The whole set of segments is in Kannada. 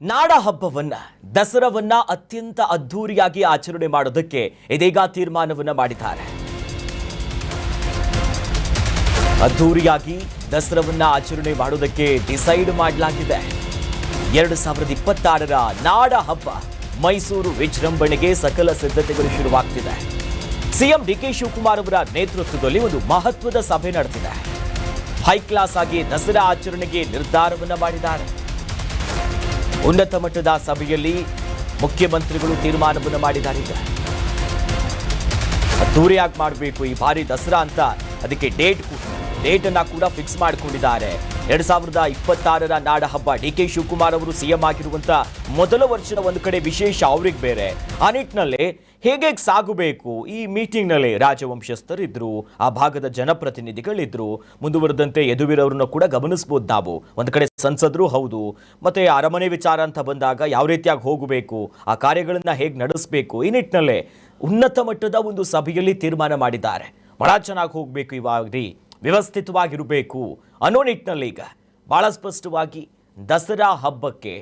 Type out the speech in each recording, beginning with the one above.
ನಾಡ ಹಬ್ಬವನ್ನ ದಸರಾವನ್ನ ಅತ್ಯಂತ ಅದ್ಧೂರಿಯಾಗಿ ಆಚರಣೆ ಮಾಡೋದಕ್ಕೆ ಇದೀಗ ತೀರ್ಮಾನವನ್ನ ಮಾಡಿದ್ದಾರೆ. ಅದ್ಧೂರಿಯಾಗಿ ದಸರಾವನ್ನ ಆಚರಣೆ ಮಾಡೋದಕ್ಕೆ ಡಿಸೈಡ್ ಮಾಡಲಾಗಿದೆ. 2026ರ ನಾಡ ಹಬ್ಬ ಮೈಸೂರು ವಿಜೃಂಭಣೆಗೆ ಸಕಲ ಸಿದ್ಧತೆಗಳು ಶುರುವಾಗ್ತಿದೆ. ಸಿಎಂ ಡಿಕೆ ಶಿವಕುಮಾರ್ ಅವರ ನೇತೃತ್ವದಲ್ಲಿ ಒಂದು ಮಹತ್ವದ ಸಭೆ ನಡೆದಿದೆ. ಹೈಕ್ಲಾಸ್ ಆಗಿ ದಸರಾ ಆಚರಣೆಗೆ ನಿರ್ಧಾರವನ್ನ ಮಾಡಿದ್ದಾರೆ. ಉನ್ನತ ಮಟ್ಟದ ಸಭೆಯಲ್ಲಿ ಮುಖ್ಯಮಂತ್ರಿಗಳು ತೀರ್ಮಾನವನ್ನು ಮಾಡಿದ್ದಾರೆ. ಅದ್ದೂರಿಯಾಗಿ ಮಾಡಬೇಕು ಈ ಬಾರಿ ದಸರಾ ಅಂತ ಅದಕ್ಕೆ ಡೇಟ್ ಅನ್ನ ಕೂಡ ಫಿಕ್ಸ್ ಮಾಡಿಕೊಂಡಿದ್ದಾರೆ. 2026ರ ನಾಡ ಹಬ್ಬ ಡಿಕೆ ಶಿವಕುಮಾರ್ ಅವರು ಸಿಎಂ ಆಗಿರುವಂತ ಮೊದಲ ವರ್ಷದ ಒಂದು ಕಡೆ ವಿಶೇಷ ಅವ್ರಿಗೆ ಬೇರೆ. ಆ ನಿಟ್ಟಿನಲ್ಲಿ ಹೇಗೆ ಸಾಗಬೇಕು ಈ ಮೀಟಿಂಗ್ನಲ್ಲಿ ರಾಜವಂಶಸ್ಥರಿದ್ರು, ಆ ಭಾಗದ ಜನಪ್ರತಿನಿಧಿಗಳಿದ್ರು, ಮುಂದುವರೆದಂತೆ ಯದುವೀರವ್ರನ್ನ ಕೂಡ ಗಮನಿಸಬಹುದು. ನಾವು ಒಂದು ಕಡೆ ಸಂಸದರು ಹೌದು, ಮತ್ತೆ ಅರಮನೆ ವಿಚಾರ ಅಂತ ಬಂದಾಗ ಯಾವ ರೀತಿಯಾಗಿ ಹೋಗಬೇಕು, ಆ ಕಾರ್ಯಗಳನ್ನ ಹೇಗೆ ನಡೆಸಬೇಕು, ಈ ನಿಟ್ಟಿನಲ್ಲೇ ಉನ್ನತ ಮಟ್ಟದ ಒಂದು ಸಭೆಯಲ್ಲಿ ತೀರ್ಮಾನ ಮಾಡಿದ್ದಾರೆ. ಬಹಳ ಚೆನ್ನಾಗಿ ಹೋಗಬೇಕು, ಇವಾಗ ವ್ಯವಸ್ಥಿತವಾಗಿರಬೇಕು ಅನ್ನೋ ನಿಟ್ಟಿನಲ್ಲಿ ಈಗ ಬಹಳ ಸ್ಪಷ್ಟವಾಗಿ ದಸರಾ ಹಬ್ಬಕ್ಕೆ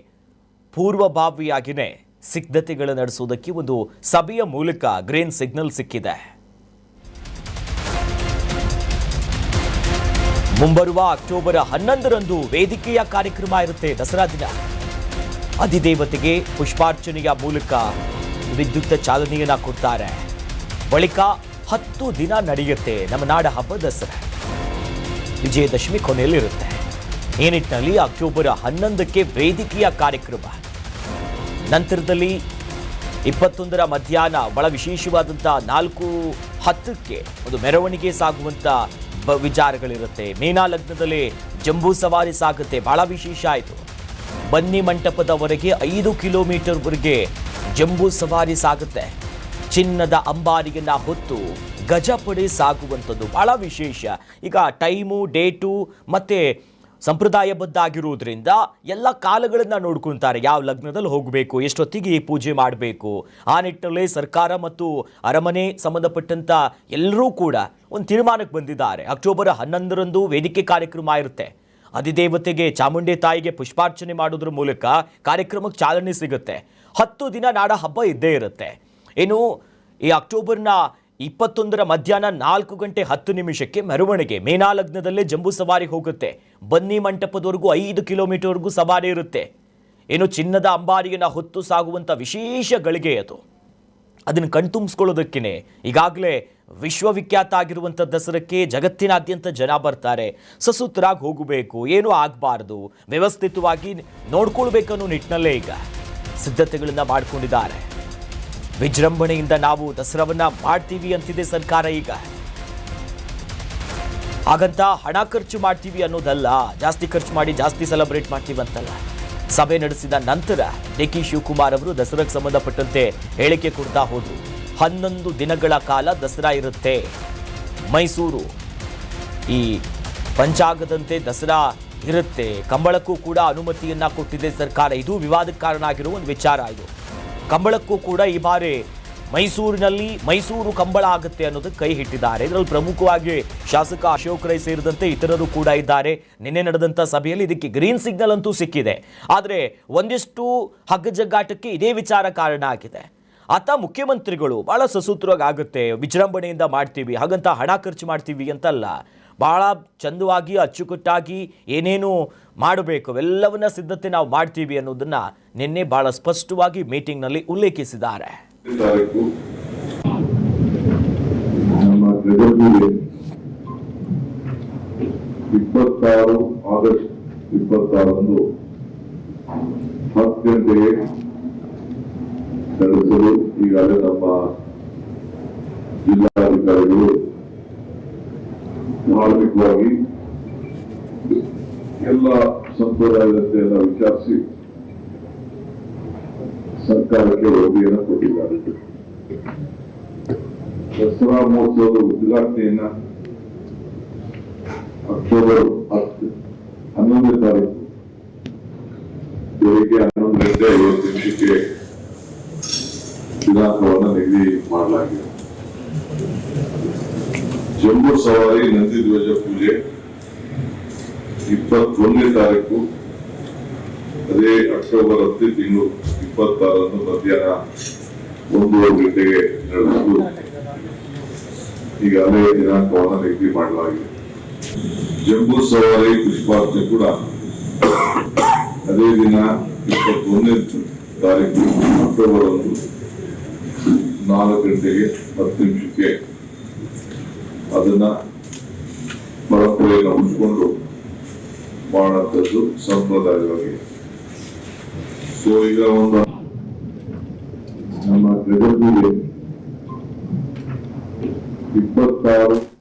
ಪೂರ್ವಭಾವಿಯಾಗಿಯೇ ಸಿದ್ಧತೆಗಳು ನಡೆಸುವುದಕ್ಕೆ ಒಂದು ಸಭೆಯ ಮೂಲಕ ಗ್ರೀನ್ ಸಿಗ್ನಲ್ ಸಿಕ್ಕಿದೆ. ಮುಂಬರುವ ಅಕ್ಟೋಬರ್ 11ರಂದು ವೇದಿಕೆಯ ಕಾರ್ಯಕ್ರಮ ಇರುತ್ತೆ. ದಸರಾ ದಿನ ಅಧಿದೇವತೆಗೆ ಪುಷ್ಪಾರ್ಚನೆಯ ಮೂಲಕ ವಿದ್ಯುಕ್ತ ಚಾಲನೆಯನ್ನ ಕೊಡ್ತಾರೆ. ಬಳಿಕ 10 ದಿನ ನಡೆಯುತ್ತೆ ನಮ್ಮ ನಾಡ ಹಬ್ಬ ದಸರಾ. ವಿಜಯದಶಮಿ ಕೊನೆಯಲ್ಲಿರುತ್ತೆ. ಈ ನಿಟ್ಟಿನಲ್ಲಿ ಅಕ್ಟೋಬರ್ 11ಕ್ಕೆ ವೇದಿಕೆಯ ಕಾರ್ಯಕ್ರಮ, ನಂತರದಲ್ಲಿ 21ರ ಮಧ್ಯಾಹ್ನ ಬಹಳ ವಿಶೇಷವಾದಂಥ 4:10ಕ್ಕೆ ಒಂದು ಮೆರವಣಿಗೆ ಸಾಗುವಂಥ ವಿಚಾರಗಳಿರುತ್ತೆ. ಮೀನಾ ಲಗ್ನದಲ್ಲಿ ಜಂಬೂ ಸವಾರಿ ಸಾಗುತ್ತೆ, ಬಹಳ ವಿಶೇಷ ಆಯಿತು. ಬನ್ನಿ ಮಂಟಪದವರೆಗೆ 5 ಕಿಲೋಮೀಟರ್ವರೆಗೆ ಜಂಬೂ ಸವಾರಿ ಸಾಗುತ್ತೆ. ಚಿನ್ನದ ಅಂಬಾರಿಯನ್ನ ಹೊತ್ತು ಗಜಪಡೆ ಸಾಗುವಂಥದ್ದು ಬಹಳ ವಿಶೇಷ. ಈಗ ಟೈಮು ಡೇಟು ಮತ್ತೆ ಸಂಪ್ರದಾಯಬದ್ಧ ಆಗಿರುವುದರಿಂದ ಎಲ್ಲ ಕಾಲಗಳನ್ನು ನೋಡ್ಕೊತಾರೆ. ಯಾವ ಲಗ್ನದಲ್ಲಿ ಹೋಗಬೇಕು, ಎಷ್ಟೊತ್ತಿಗೆ ಈ ಪೂಜೆ ಮಾಡಬೇಕು, ಆ ನಿಟ್ಟಿನಲ್ಲಿ ಸರ್ಕಾರ ಮತ್ತು ಅರಮನೆ ಸಂಬಂಧಪಟ್ಟಂಥ ಎಲ್ಲರೂ ಕೂಡ ಒಂದು ತೀರ್ಮಾನಕ್ಕೆ ಬಂದಿದ್ದಾರೆ. ಅಕ್ಟೋಬರ್ 11ರಂದು ವೇದಿಕೆ ಕಾರ್ಯಕ್ರಮ ಇರುತ್ತೆ. ಅಧಿದೇವತೆಗೆ ಚಾಮುಂಡಿ ತಾಯಿಗೆ ಪುಷ್ಪಾರ್ಚನೆ ಮಾಡೋದ್ರ ಮೂಲಕ ಕಾರ್ಯಕ್ರಮಕ್ಕೆ ಚಾಲನೆ ಸಿಗುತ್ತೆ. 10 ದಿನ ನಾಡ ಹಬ್ಬ ಇದ್ದೇ ಇರುತ್ತೆ. ಇನ್ನು ಈ ಅಕ್ಟೋಬರ್ನ 21ರ ಮಧ್ಯಾಹ್ನ 4:10 ಮೆರವಣಿಗೆ ಮೀನಾ ಲಗ್ನದಲ್ಲೇ ಜಂಬೂ ಸವಾರಿ ಹೋಗುತ್ತೆ. ಬನ್ನಿ ಮಂಟಪದವರೆಗೂ 5 ಕಿಲೋಮೀಟರ್ವರೆಗೂ ಸವಾರಿ ಇರುತ್ತೆ. ಇನ್ನು ಚಿನ್ನದ ಅಂಬಾರಿಯನ್ನು ಹೊತ್ತು ಸಾಗುವಂಥ ವಿಶೇಷ ಗಳಿಗೆ ಅದು. ಅದನ್ನು ಕಣ್ತುಂಬಿಸ್ಕೊಳ್ಳೋದಕ್ಕೇ ಈಗಾಗಲೇ ವಿಶ್ವವಿಖ್ಯಾತ ಆಗಿರುವಂಥ ದಸರಕ್ಕೆ ಜಗತ್ತಿನಾದ್ಯಂತ ಜನ ಬರ್ತಾರೆ. ಸಸೂತ್ರರಾಗಿ ಹೋಗಬೇಕು, ಏನೂ ಆಗಬಾರ್ದು, ವ್ಯವಸ್ಥಿತವಾಗಿ ನೋಡ್ಕೊಳ್ಬೇಕನ್ನೋ ನಿಟ್ಟಿನಲ್ಲೇ ಈಗ ಸಿದ್ಧತೆಗಳನ್ನು ಮಾಡಿಕೊಂಡಿದ್ದಾರೆ. ವಿಜೃಂಭಣೆಯಿಂದ ನಾವು ದಸರಾವನ್ನ ಮಾಡ್ತೀವಿ ಅಂತಿದೆ ಸರ್ಕಾರ. ಈಗ ಹಾಗಂತ ಹಣ ಖರ್ಚು ಮಾಡ್ತೀವಿ ಅನ್ನೋದಲ್ಲ, ಜಾಸ್ತಿ ಖರ್ಚು ಮಾಡಿ ಜಾಸ್ತಿ ಸೆಲೆಬ್ರೇಟ್ ಮಾಡ್ತೀವಿ ಅಂತಲ್ಲ. ಸಭೆ ನಡೆಸಿದ ನಂತರ ಡಿಕೆ ಶಿವಕುಮಾರ್ ಅವರು ದಸರಾಕ್ಕೆ ಸಂಬಂಧಪಟ್ಟಂತೆ ಹೇಳಿಕೆ ಕೊಡ್ತಾ ಹೋದ್ರು. 11 ದಿನಗಳ ಕಾಲ ದಸರಾ ಇರುತ್ತೆ. ಮೈಸೂರು ಈ ಪಂಚಾಂಗದಂತೆ ದಸರಾ ಇರುತ್ತೆ. ಕಂಬಳಕ್ಕೂ ಕೂಡ ಅನುಮತಿಯನ್ನ ಕೊಟ್ಟಿದೆ ಸರ್ಕಾರ. ಇದು ವಿವಾದಕ್ಕೆ ಕಾರಣ ಆಗಿರುವ ಒಂದು ವಿಚಾರ. ಇದು ಕಂಬಳಕ್ಕೂ ಕೂಡ ಈ ಬಾರಿ ಮೈಸೂರಿನಲ್ಲಿ ಮೈಸೂರು ಕಂಬಳ ಆಗುತ್ತೆ ಅನ್ನೋದಕ್ಕೆ ಕೈ ಹಿಟ್ಟಿದ್ದಾರೆ. ಇದರಲ್ಲಿ ಪ್ರಮುಖವಾಗಿ ಶಾಸಕ ಅಶೋಕ್ ರೈ ಸೇರಿದಂತೆ ಇತರರು ಕೂಡ ಇದ್ದಾರೆ. ನಿನ್ನೆ ನಡೆದಂಥ ಸಭೆಯಲ್ಲಿ ಇದಕ್ಕೆ ಗ್ರೀನ್ ಸಿಗ್ನಲ್ ಅಂತೂ ಸಿಕ್ಕಿದೆ. ಆದರೆ ಒಂದಿಷ್ಟು ಹಗ್ಗಜಗ್ಗಾಟಕ್ಕೆ ಇದೇ ವಿಚಾರ ಕಾರಣ ಆಗಿದೆ. ಆತ ಮುಖ್ಯಮಂತ್ರಿಗಳು ಬಹಳ ಸಸೂತ್ರವಾಗಿ ಆಗುತ್ತೆ, ವಿಜೃಂಭಣೆಯಿಂದ ಮಾಡ್ತೀವಿ, ಹಾಗಂತ ಹಣ ಖರ್ಚು ಮಾಡ್ತೀವಿ ಅಂತಲ್ಲ, ಬಹಳ ಚಂದವಾಗಿ ಅಚ್ಚುಕಟ್ಟಾಗಿ ಏನೇನು ಮಾಡಬೇಕು ಅವೆಲ್ಲವನ್ನ ಸಿದ್ಧತೆ ನಾವು ಮಾಡ್ತೀವಿ ಅನ್ನೋದನ್ನ ನಿನ್ನೆ ಬಹಳ ಸ್ಪಷ್ಟವಾಗಿ ಮೀಟಿಂಗ್ನಲ್ಲಿ ಉಲ್ಲೇಖಿಸಿದ್ದಾರೆ. 26 ಆಗಸ್ಟ್ 26ರಂದು 10 ಗಂಟೆಗೆ ನಡೆಸಲು ಈಗಾಗಲೇ ನಮ್ಮ ಜಿಲ್ಲಾಧಿಕಾರಿಗಳು ಧಾರ್ಮಿಕವಾಗಿ ಎಲ್ಲ ಸಂಪ್ರದಾಯದಂತೆ ಎಲ್ಲ ವಿಚಾರಿಸಿ ಸರ್ಕಾರಕ್ಕೆ ವರದಿಯನ್ನು ಕೊಟ್ಟಿದ್ದಾರೆ. ದಸರಾ ಮಹೋತ್ಸವದ ಉದ್ಘಾಟನೆಯನ್ನ ಅಕ್ಟೋಬರ್ 11ನೇ ತಾರೀಕು ಬೆಳಿಗ್ಗೆ 11:50 ದಿನಾಂಕವನ್ನು ನಿಗದಿ ಮಾಡಲಾಗಿದೆ. ಜಂಬೂ ಸವಾರಿ, ನಂದಿ ಧ್ವಜ ಪೂಜೆ 21ನೇ ತಾರೀಕು ಅದೇ ಅಕ್ಟೋಬರ್ 10 ತಿಂಗಳು 26 ಮಧ್ಯಾಹ್ನ 1:30 ಗಂಟೆಗೆ ನಡೆದಿದ್ದು ಈಗಾಗಲೇ ದಿನಾಂಕವನ್ನು ನಿಗದಿ ಮಾಡಲಾಗಿದೆ. ಜಂಬೂ ಸವಾರಿ ಪುಷ್ಪಾರ್ಚನೆ ಕೂಡ ಅದೇ ದಿನ 21ನೇ ತಾರೀಕು ಅಕ್ಟೋಬರ್ 4 ಗಂಟೆಗೆ 10 ನಿಮಿಷಕ್ಕೆ ಅದನ್ನ ಪರಂಪರೆಯನ್ನು ಉಳಿಸಿಕೊಂಡು ಮಾಡುವಂಥದ್ದು ಸಂಪ್ರದಾಯವಾಗಿ. ಸೊ ಈಗ ಒಂದು ನಮ್ಮ ಜಗತ್ತಿಗೆ 26